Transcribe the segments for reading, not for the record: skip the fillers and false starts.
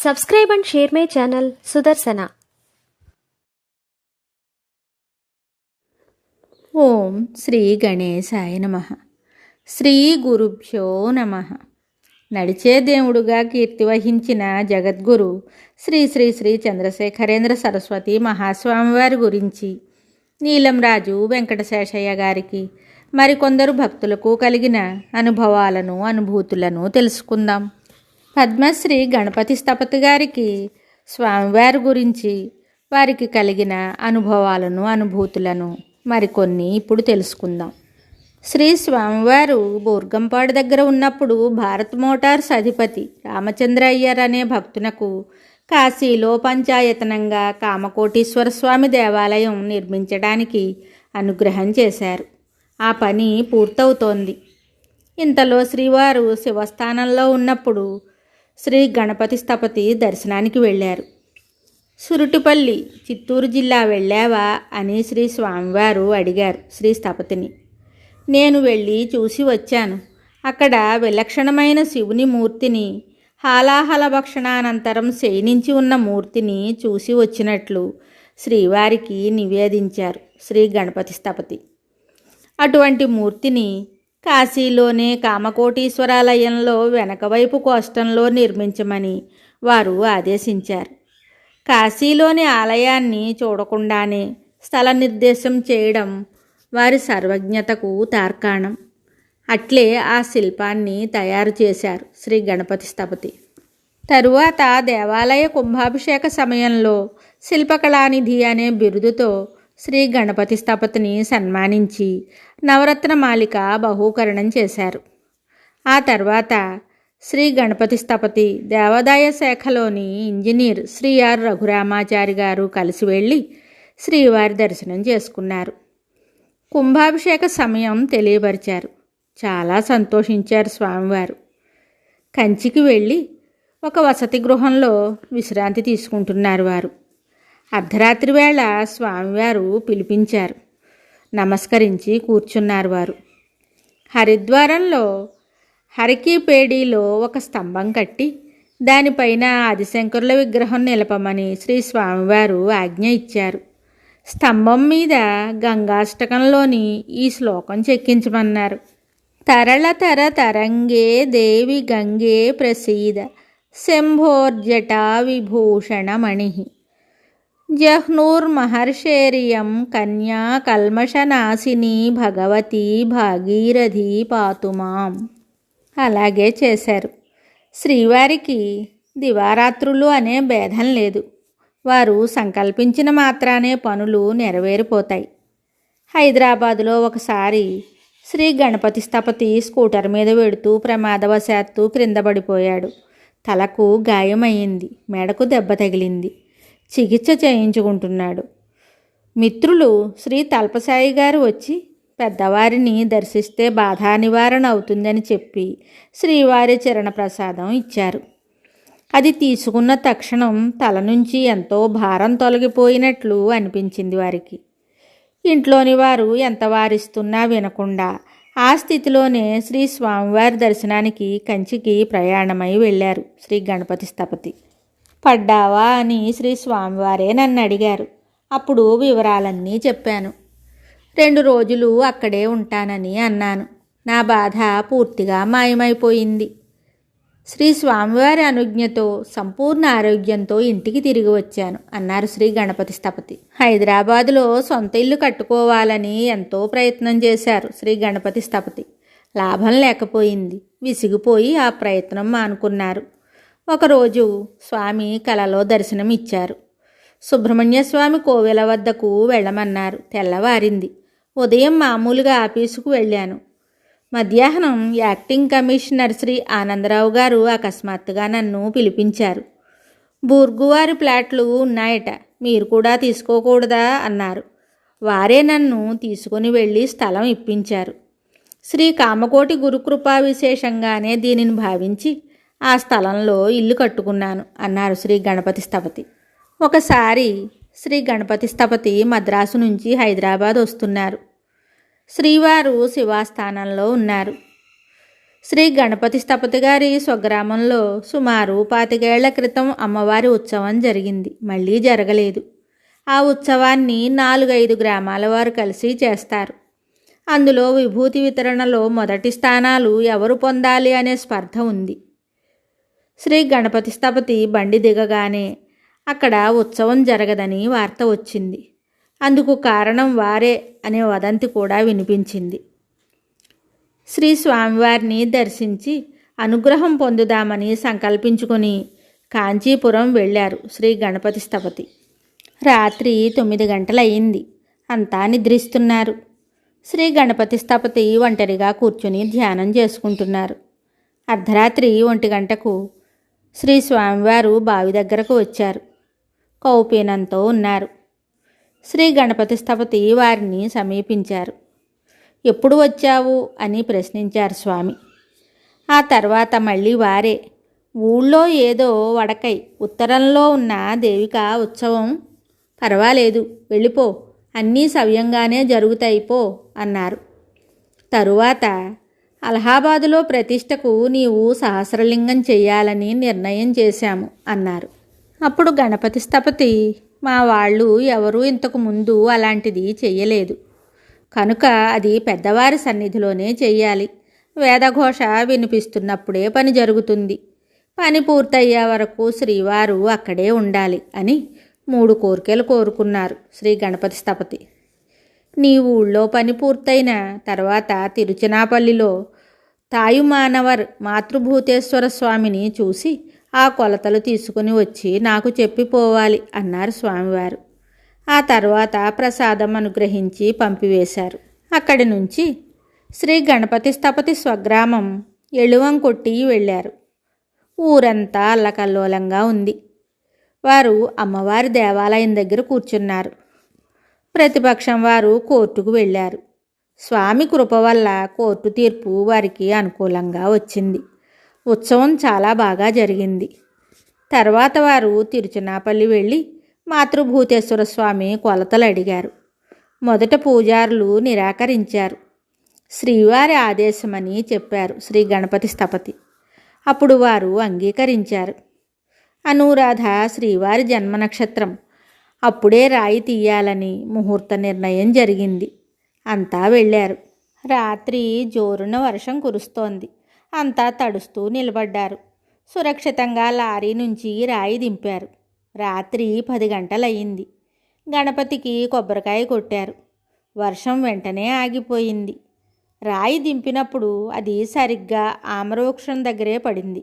Subscribe and share my channel Sudarsana. ఓం శ్రీ గణేశాయ నమః. శ్రీ గురుభ్యో నమః. నడిచే దేవుడుగా కీర్తి వహించిన జగద్గురు శ్రీ శ్రీ శ్రీ చంద్రశేఖరేంద్ర సరస్వతి మహాస్వామివారి గురించి నీలంరాజు వెంకటశేషయ్య గారికి మరికొందరు భక్తులకు కలిగిన అనుభవాలను అనుభూతులను తెలుసుకుందాం. పద్మశ్రీ గణపతి స్థపతి గారికి స్వామివారి గురించి వారికి కలిగిన అనుభవాలను అనుభూతులను మరికొన్ని ఇప్పుడు తెలుసుకుందాం. శ్రీ స్వామివారు బూర్గంపాడు దగ్గర ఉన్నప్పుడు భారత్ మోటార్స్ అధిపతి రామచంద్ర అయ్యర్ అనే భక్తునకు కాశీలో పంచాయతనంగా కామకోటీశ్వర స్వామి దేవాలయం నిర్మించడానికి అనుగ్రహం చేశారు. ఆ పని పూర్తవుతోంది. ఇంతలో శ్రీవారు శివస్థానంలో ఉన్నప్పుడు శ్రీ గణపతి స్థపతి దర్శనానికి వెళ్ళారు. సురుటిపల్లి చిత్తూరు జిల్లా వెళ్ళావా అని శ్రీ స్వామివారు అడిగారు శ్రీ స్థపతిని. నేను వెళ్ళి చూసి వచ్చాను. అక్కడ విలక్షణమైన శివుని మూర్తిని, హాలాహల భక్షణానంతరం శయనించి ఉన్న మూర్తిని చూసి వచ్చినట్లు శ్రీవారికి నివేదించారు శ్రీ గణపతి స్థపతి. అటువంటి మూర్తిని కాశీలోనే కామకోటీశ్వరాలయంలో వెనకవైపు కోష్టంలో నిర్మించమని వారు ఆదేశించారు. కాశీలోని ఆలయాన్ని చూడకుండానే స్థల నిర్దేశం చేయడం వారి సర్వజ్ఞతకు తార్కాణం. అట్లే ఆ శిల్పాన్ని తయారు చేశారు శ్రీ గణపతి స్థపతి. తరువాత దేవాలయ కుంభాభిషేక సమయంలో శిల్పకళానిధి అనే బిరుదుతో శ్రీ గణపతి స్థపతిని సన్మానించి నవరత్నమాలిక బహూకరణం చేశారు. ఆ తర్వాత శ్రీ గణపతి స్థపతి దేవాదాయ శాఖలోని ఇంజనీర్ శ్రీ ఆర్ రఘురామాచారి గారు కలిసి వెళ్ళి శ్రీవారి దర్శనం చేసుకున్నారు. కుంభాభిషేక సమయం తెలియపరిచారు. చాలా సంతోషించారు స్వామివారు. కంచికి వెళ్ళి ఒక వసతి గృహంలో విశ్రాంతి తీసుకుంటున్నారు వారు. అర్ధరాత్రి వేళ స్వామివారు పిలిపించారు. నమస్కరించి కూర్చున్నారు వారు. హరిద్వారంలో హరికీపేడీలో ఒక స్తంభం కట్టి దానిపైన ఆదిశంకరుల విగ్రహం నిలపమని శ్రీ స్వామివారు ఆజ్ఞ ఇచ్చారు. స్తంభం మీద గంగాష్టకంలోని ఈ శ్లోకం చెక్కించమన్నారు. తరళతర తరంగే దేవి గంగే ప్రసీద శంభోర్జటా విభూషణమణి జహ్నూర్మహర్షేరియం కన్యా కల్మషనాశిని భగవతి భాగీరథి పాతుమాం. అలాగే చేశారు. శ్రీవారికి దివారాత్రులు అనే భేదం లేదు. వారు సంకల్పించిన మాత్రానే పనులు నెరవేరిపోతాయి. హైదరాబాదులో ఒకసారి శ్రీ గణపతి స్థపతి స్కూటర్ మీద వెడుతూ ప్రమాదవశాత్తు క్రింద పడిపోయాడు. తలకు గాయమయ్యింది, మెడకు దెబ్బ తగిలింది. చికిత్స చేయించుకుంటున్నాడు. మిత్రులు శ్రీ తల్పసాయి గారు వచ్చి పెద్దవారిని దర్శిస్తే బాధా నివారణ అవుతుందని చెప్పి శ్రీవారి చరణ ప్రసాదం ఇచ్చారు. అది తీసుకున్న తక్షణం తల నుంచి ఎంతో భారం తొలగిపోయినట్లు అనిపించింది వారికి. ఇంట్లోని వారు ఎంత వారిస్తున్నా వినకుండా ఆ స్థితిలోనే శ్రీ స్వామివారి దర్శనానికి కంచికి ప్రయాణమై వెళ్ళారు శ్రీ గణపతి స్థపతి. పడ్డావా అని శ్రీ స్వామివారే నన్ను అడిగారు. అప్పుడు వివరాలన్నీ చెప్పాను. 2 రోజులు అక్కడే ఉంటానని అన్నాను. నా బాధ పూర్తిగా మాయమైపోయింది. శ్రీ స్వామివారి అనుజ్ఞతో సంపూర్ణ ఆరోగ్యంతో ఇంటికి తిరిగి వచ్చాను అన్నారు శ్రీ గణపతి స్థపతి. హైదరాబాదులో సొంత ఇల్లు కట్టుకోవాలని ఎంతో ప్రయత్నం చేశారు శ్రీ గణపతి స్థపతి. లాభం లేకపోయింది. విసిగిపోయి ఆ ప్రయత్నం మానుకున్నారు. ఒకరోజు స్వామి కలలో దర్శనం ఇచ్చారు. సుబ్రహ్మణ్య స్వామి కోవెల వద్దకు వెళ్ళమన్నారు. తెల్లవారింది. ఉదయం మామూలుగా ఆఫీసుకు వెళ్ళాను. మధ్యాహ్నం యాక్టింగ్ కమిషనర్ శ్రీ ఆనందరావు గారు అకస్మాత్తుగా నన్ను పిలిపించారు. బూర్గువారి ప్లాట్లు ఉన్నాయట, మీరు కూడా తీసుకోకూడదా అన్నారు. వారే నన్ను తీసుకుని వెళ్ళి స్థలం ఇప్పించారు. శ్రీ కామకోటి గురుకృపా విశేషంగానే దీనిని భావించి ఆ స్థలంలో ఇల్లు కట్టుకున్నాను అన్నారు శ్రీ గణపతి స్థపతి. ఒకసారి శ్రీ గణపతి స్థపతి మద్రాసు నుంచి హైదరాబాద్ వస్తున్నారు. శ్రీవారు శివాస్థానంలో ఉన్నారు. శ్రీ గణపతి స్థపతి గారి స్వగ్రామంలో సుమారు 25 ఏళ్ల క్రితం అమ్మవారి ఉత్సవం జరిగింది. మళ్ళీ జరగలేదు. ఆ ఉత్సవాన్ని 4-5 గ్రామాల వారు కలిసి చేస్తారు. అందులో విభూతి వితరణలో మొదటి స్థానాలు ఎవరు పొందాలి అనే స్పర్ధ ఉంది. శ్రీ గణపతి స్థపతి బండి దిగగానే అక్కడ ఉత్సవం జరగదని వార్త వచ్చింది. అందుకు కారణం వారే అనే వదంతి కూడా వినిపించింది. శ్రీ స్వామివారిని దర్శించి అనుగ్రహం పొందుదామని సంకల్పించుకొని కాంచీపురం వెళ్ళారు శ్రీ గణపతి స్థపతి. రాత్రి 9 గంటలయ్యింది. అంతా నిద్రిస్తున్నారు. శ్రీ గణపతి స్థపతి ఒంటరిగా కూర్చుని ధ్యానం చేసుకుంటున్నారు. అర్ధరాత్రి 1 గంటకు శ్రీ స్వామివారు బావి దగ్గరకు వచ్చారు. కౌపీనంతో ఉన్నారు. శ్రీ గణపతి స్థపతి వారిని సమీపించారు. ఎప్పుడు వచ్చావు అని ప్రశ్నించారు స్వామి. ఆ తర్వాత మళ్ళీ వారే, ఊళ్ళో ఏదో వడకై ఉత్తరంలో ఉన్న దేవిక ఉత్సవం, పర్వాలేదు వెళ్ళిపో, అన్నీ సవ్యంగానే జరుగుతాయి పో అన్నారు. తరువాత అలహాబాదులో ప్రతిష్టకు నీవు సహస్రలింగం చెయ్యాలని నిర్ణయం చేశాము అన్నారు. అప్పుడు గణపతి స్థపతి, మా వాళ్ళు ఎవరూ ఇంతకు ముందు అలాంటిది చెయ్యలేదు, కనుక అది పెద్దవారి సన్నిధిలోనే చెయ్యాలి. వేదఘోష వినిపిస్తున్నప్పుడే పని జరుగుతుంది. పని పూర్తయ్యే వరకు శ్రీవారు అక్కడే ఉండాలి అని 3 కోరికలు కోరుకున్నారు శ్రీ గణపతి స్థపతి. నీ ఊళ్ళో పని పూర్తయిన తర్వాత తిరుచినాపల్లిలో తాయుమానవర్ మాతృభూతేశ్వర స్వామిని చూసి ఆ కొలతలు తీసుకుని వచ్చి నాకు చెప్పిపోవాలి అన్నారు స్వామివారు. ఆ తర్వాత ప్రసాదం అనుగ్రహించి పంపివేశారు. అక్కడి నుంచి శ్రీ గణపతి స్థపతి స్వగ్రామం ఎళువంకొట్టి వెళ్ళారు. ఊరంతా అల్లకల్లోలంగా ఉంది. వారు అమ్మవారి దేవాలయం దగ్గర కూర్చున్నారు. ప్రతిపక్షం వారు కోర్టుకు వెళ్ళారు. స్వామి కృప వల్ల కోర్టు తీర్పు వారికి అనుకూలంగా వచ్చింది. ఉత్సవం చాలా బాగా జరిగింది. తర్వాత వారు తిరుచినాపల్లి వెళ్ళి మాతృభూతేశ్వర స్వామి కొలతలు అడిగారు. మొదట పూజారులు నిరాకరించారు. శ్రీవారి ఆదేశమని చెప్పారు శ్రీ గణపతి స్థపతి. అప్పుడు వారు అంగీకరించారు. అనురాధ శ్రీవారి జన్మ నక్షత్రం. అప్పుడే రాయి తీయాలని ముహూర్త నిర్ణయం జరిగింది. అంతా వెళ్ళారు. రాత్రి జోరున వర్షం కురుస్తోంది. అంతా తడుస్తూ నిలబడ్డారు. సురక్షితంగా లారీ నుంచి రాయి దింపారు. రాత్రి 10 గంటలయ్యింది. గణపతికి కొబ్బరికాయ కొట్టారు. వర్షం వెంటనే ఆగిపోయింది. రాయి దింపినప్పుడు అది సరిగ్గా ఆమరవృక్షం దగ్గరే పడింది.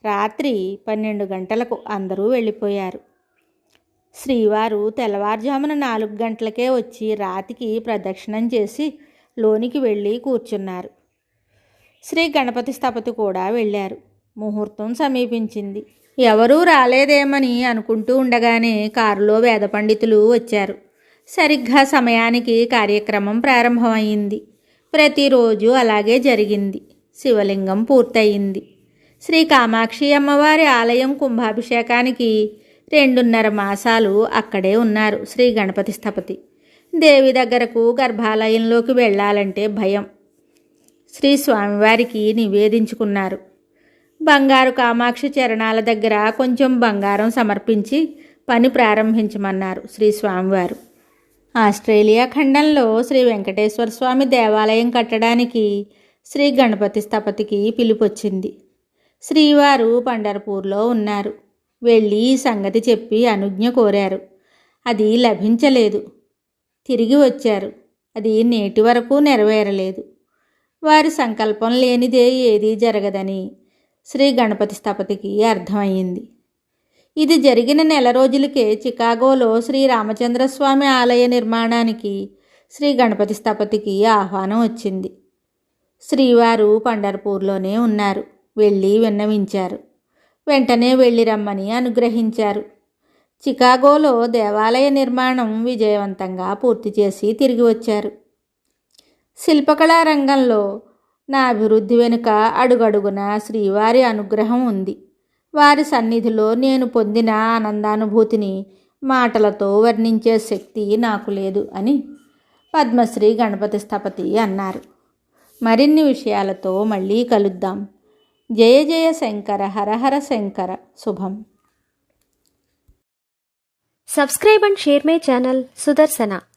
రాత్రి 12 గంటలకు అందరూ వెళ్ళిపోయారు. శ్రీవారు తెల్లవారుజామున 4 గంటలకే వచ్చి రాతికి ప్రదక్షిణం చేసి లోనికి వెళ్ళి కూర్చున్నారు. శ్రీ గణపతి స్థపతి కూడా వెళ్ళారు. ముహూర్తం సమీపించింది. ఎవరూ రాలేదేమని అనుకుంటూ ఉండగానే కారులో వేద పండితులు వచ్చారు. సరిగ్గా సమయానికి కార్యక్రమం ప్రారంభమైంది. ప్రతిరోజు అలాగే జరిగింది. శివలింగం పూర్తయింది. శ్రీ కామాక్షి అమ్మవారి ఆలయం కుంభాభిషేకానికి 2.5 మాసాలు అక్కడే ఉన్నారు శ్రీ గణపతి స్థపతి. దేవి దగ్గరకు గర్భాలయంలోకి వెళ్ళాలంటే భయం. శ్రీ స్వామివారికి నివేదించుకున్నారు. బంగారు కామాక్షి చరణాల దగ్గర కొంచెం బంగారం సమర్పించి పని ప్రారంభించమన్నారు శ్రీ స్వామివారు. ఆస్ట్రేలియా ఖండంలో శ్రీ వెంకటేశ్వర స్వామి దేవాలయం కట్టడానికి శ్రీ గణపతి స్థపతికి పిలుపొచ్చింది. శ్రీవారు పండర్పూర్లో ఉన్నారు. వెళ్ళి ఈ సంగతి చెప్పి అనుజ్ఞ కోరారు. అది లభించలేదు. తిరిగి వచ్చారు. అది నేటి వరకు నెరవేరలేదు. వారి సంకల్పం లేనిదే ఏదీ జరగదని శ్రీ గణపతి స్థపతికి అర్థమయ్యింది. ఇది జరిగిన నెల రోజులకే చికాగోలో శ్రీ రామచంద్రస్వామి ఆలయ నిర్మాణానికి శ్రీ గణపతి స్థపతికి ఆహ్వానం వచ్చింది. శ్రీవారు పండర్పూర్లోనే ఉన్నారు. వెళ్ళి విన్నవించారు. వెంటనే వెళ్ళి రమ్మని అనుగ్రహించారు. చికాగోలో దేవాలయ నిర్మాణం విజయవంతంగా పూర్తి చేసి తిరిగి వచ్చారు. శిల్పకళా రంగంలో నా అభివృద్ధి వెనుక అడుగడుగున శ్రీవారి అనుగ్రహం ఉంది. వారి సన్నిధిలో నేను పొందిన ఆనందానుభూతిని మాటలతో వర్ణించే శక్తి నాకు లేదు అని పద్మశ్రీ గణపతి స్థపతి అన్నారు. మరిన్ని విషయాలతో మళ్ళీ కలుద్దాం. జయ జయ శంకర హర హర శంకర. శుభం. Subscribe and share my channel Sudarsana.